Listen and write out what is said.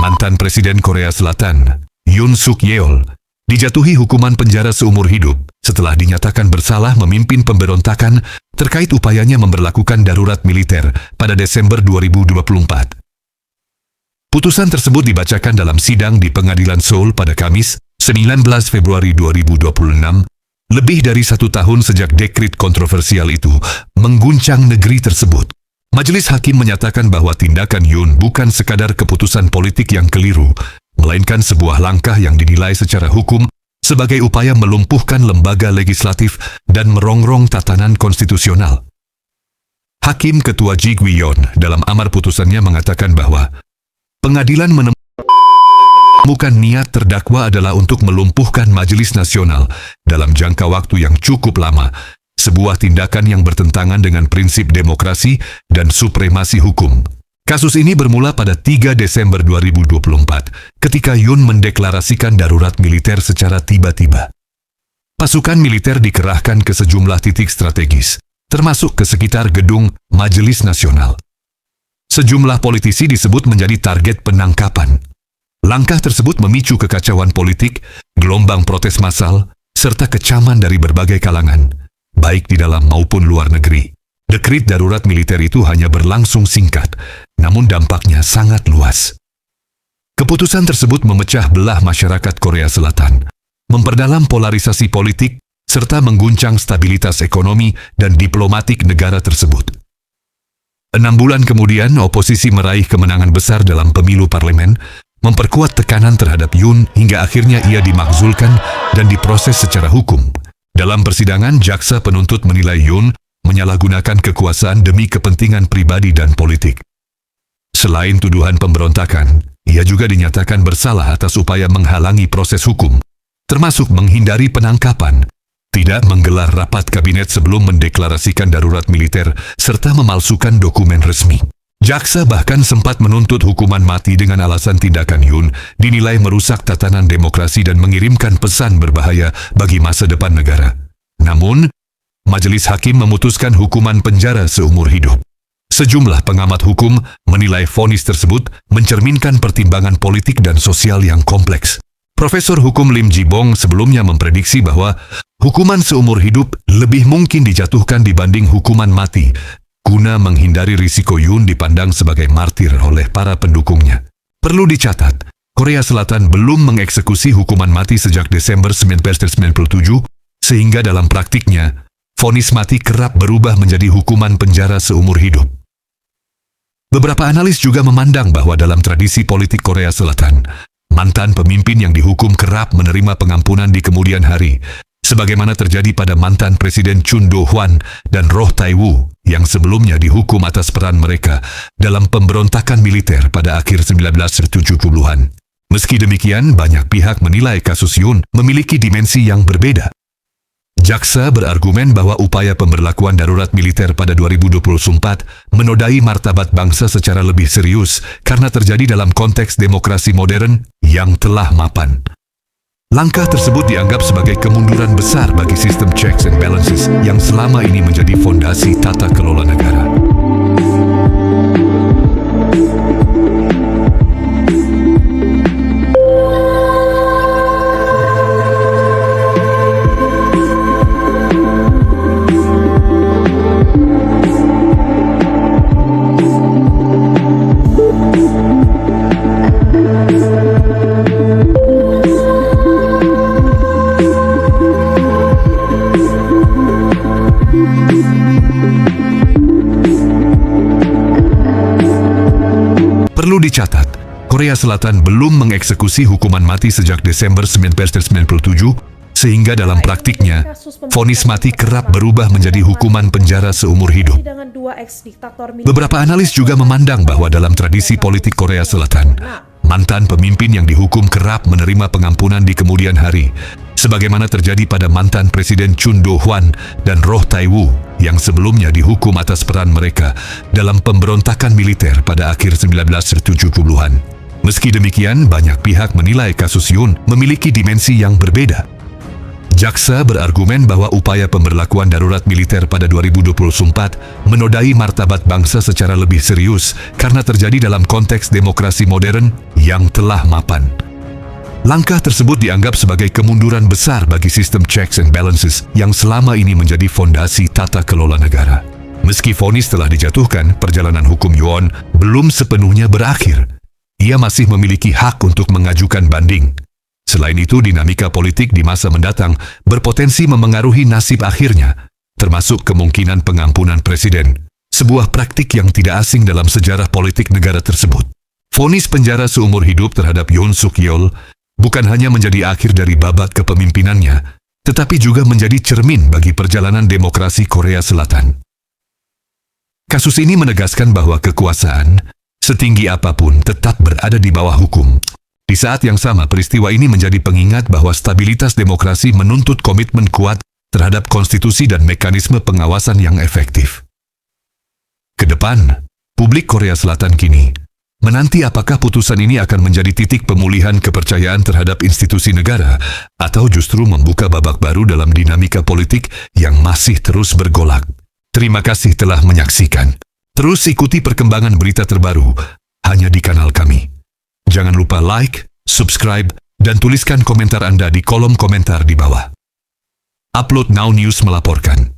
mantan Presiden Korea Selatan, Yoon Suk Yeol, dijatuhi hukuman penjara seumur hidup setelah dinyatakan bersalah memimpin pemberontakan terkait upayanya memberlakukan darurat militer pada Desember 2024. Putusan tersebut dibacakan dalam sidang di Pengadilan Seoul pada Kamis, 19 Februari 2026, lebih dari 1 tahun sejak dekrit kontroversial itu mengguncang negeri tersebut. Majelis hakim menyatakan bahwa tindakan Yoon bukan sekadar keputusan politik yang keliru, melainkan sebuah langkah yang dinilai secara hukum sebagai upaya melumpuhkan lembaga legislatif dan merongrong tatanan konstitusional. Hakim Ketua Ji Gwi-yeon dalam amar putusannya mengatakan bahwa pengadilan menemukan niat terdakwa adalah untuk melumpuhkan Majelis Nasional dalam jangka waktu yang cukup lama, sebuah tindakan yang bertentangan dengan prinsip demokrasi dan supremasi hukum. Kasus ini bermula pada 3 Desember 2024 ketika Yoon mendeklarasikan darurat militer secara tiba-tiba. Pasukan militer dikerahkan ke sejumlah titik strategis, termasuk ke sekitar gedung Majelis Nasional. Sejumlah politisi disebut menjadi target penangkapan. Langkah tersebut memicu kekacauan politik, gelombang protes massal, serta kecaman dari berbagai kalangan, baik di dalam maupun luar negeri. Dekrit darurat militer itu hanya berlangsung singkat, namun dampaknya sangat luas. Keputusan tersebut memecah belah masyarakat Korea Selatan, memperdalam polarisasi politik, serta mengguncang stabilitas ekonomi dan diplomatik negara tersebut. 6 bulan kemudian, oposisi meraih kemenangan besar dalam pemilu parlemen, memperkuat tekanan terhadap Yoon hingga akhirnya ia dimakzulkan dan diproses secara hukum. Dalam persidangan, jaksa penuntut menilai Yoon menyalahgunakan kekuasaan demi kepentingan pribadi dan politik. Selain tuduhan pemberontakan, ia juga dinyatakan bersalah atas upaya menghalangi proses hukum, termasuk menghindari penangkapan, tidak menggelar rapat kabinet sebelum mendeklarasikan darurat militer, serta memalsukan dokumen resmi. Jaksa bahkan sempat menuntut hukuman mati dengan alasan tindakan Yoon dinilai merusak tatanan demokrasi dan mengirimkan pesan berbahaya bagi masa depan negara. Namun, majelis hakim memutuskan hukuman penjara seumur hidup. Sejumlah pengamat hukum menilai vonis tersebut mencerminkan pertimbangan politik dan sosial yang kompleks. Profesor Hukum Lim Ji-bong sebelumnya memprediksi bahwa hukuman seumur hidup lebih mungkin dijatuhkan dibanding hukuman mati, guna menghindari risiko Yoon dipandang sebagai martir oleh para pendukungnya. Perlu dicatat, Korea Selatan belum mengeksekusi hukuman mati sejak Desember 1997, sehingga dalam praktiknya, vonis mati kerap berubah menjadi hukuman penjara seumur hidup. Beberapa analis juga memandang bahwa dalam tradisi politik Korea Selatan, mantan pemimpin yang dihukum kerap menerima pengampunan di kemudian hari, sebagaimana terjadi pada mantan Presiden Chun Do-hwan dan Roh Tae-woo yang sebelumnya dihukum atas peran mereka dalam pemberontakan militer pada akhir 1970-an. Meski demikian, banyak pihak menilai kasus Yoon memiliki dimensi yang berbeda. Jaksa berargumen bahwa upaya pemberlakuan darurat militer pada 2024 menodai martabat bangsa secara lebih serius karena terjadi dalam konteks demokrasi modern yang telah mapan. Langkah tersebut dianggap sebagai kemunduran besar bagi sistem checks and balances yang selama ini menjadi fondasi tata kelola negara. Perlu dicatat, Korea Selatan belum mengeksekusi hukuman mati sejak Desember 1997, sehingga dalam praktiknya, vonis mati kerap berubah menjadi hukuman penjara seumur hidup. Beberapa analis juga memandang bahwa dalam tradisi politik Korea Selatan, mantan pemimpin yang dihukum kerap menerima pengampunan di kemudian hari, sebagaimana terjadi pada mantan Presiden Chun Do-hwan dan Roh Tae-woo yang sebelumnya dihukum atas peran mereka dalam pemberontakan militer pada akhir 1970-an. Meski demikian, banyak pihak menilai kasus Yoon memiliki dimensi yang berbeda. Jaksa berargumen bahwa upaya pemberlakuan darurat militer pada 2024 menodai martabat bangsa secara lebih serius karena terjadi dalam konteks demokrasi modern yang telah mapan. Langkah tersebut dianggap sebagai kemunduran besar bagi sistem checks and balances yang selama ini menjadi fondasi tata kelola negara. Meski vonis telah dijatuhkan, perjalanan hukum Yuan belum sepenuhnya berakhir. Ia masih memiliki hak untuk mengajukan banding. Selain itu, dinamika politik di masa mendatang berpotensi memengaruhi nasib akhirnya, termasuk kemungkinan pengampunan presiden, sebuah praktik yang tidak asing dalam sejarah politik negara tersebut. Vonis penjara seumur hidup terhadap Yoon Suk Yeol bukan hanya menjadi akhir dari babak kepemimpinannya, tetapi juga menjadi cermin bagi perjalanan demokrasi Korea Selatan. Kasus ini menegaskan bahwa kekuasaan, setinggi apapun, tetap berada di bawah hukum. Di saat yang sama, peristiwa ini menjadi pengingat bahwa stabilitas demokrasi menuntut komitmen kuat terhadap konstitusi dan mekanisme pengawasan yang efektif. Kedepan, publik Korea Selatan kini menanti apakah putusan ini akan menjadi titik pemulihan kepercayaan terhadap institusi negara atau justru membuka babak baru dalam dinamika politik yang masih terus bergolak. Terima kasih telah menyaksikan. Terus ikuti perkembangan berita terbaru hanya di kanal kami. Jangan lupa like, subscribe, dan tuliskan komentar Anda di kolom komentar di bawah. Upload Now News melaporkan.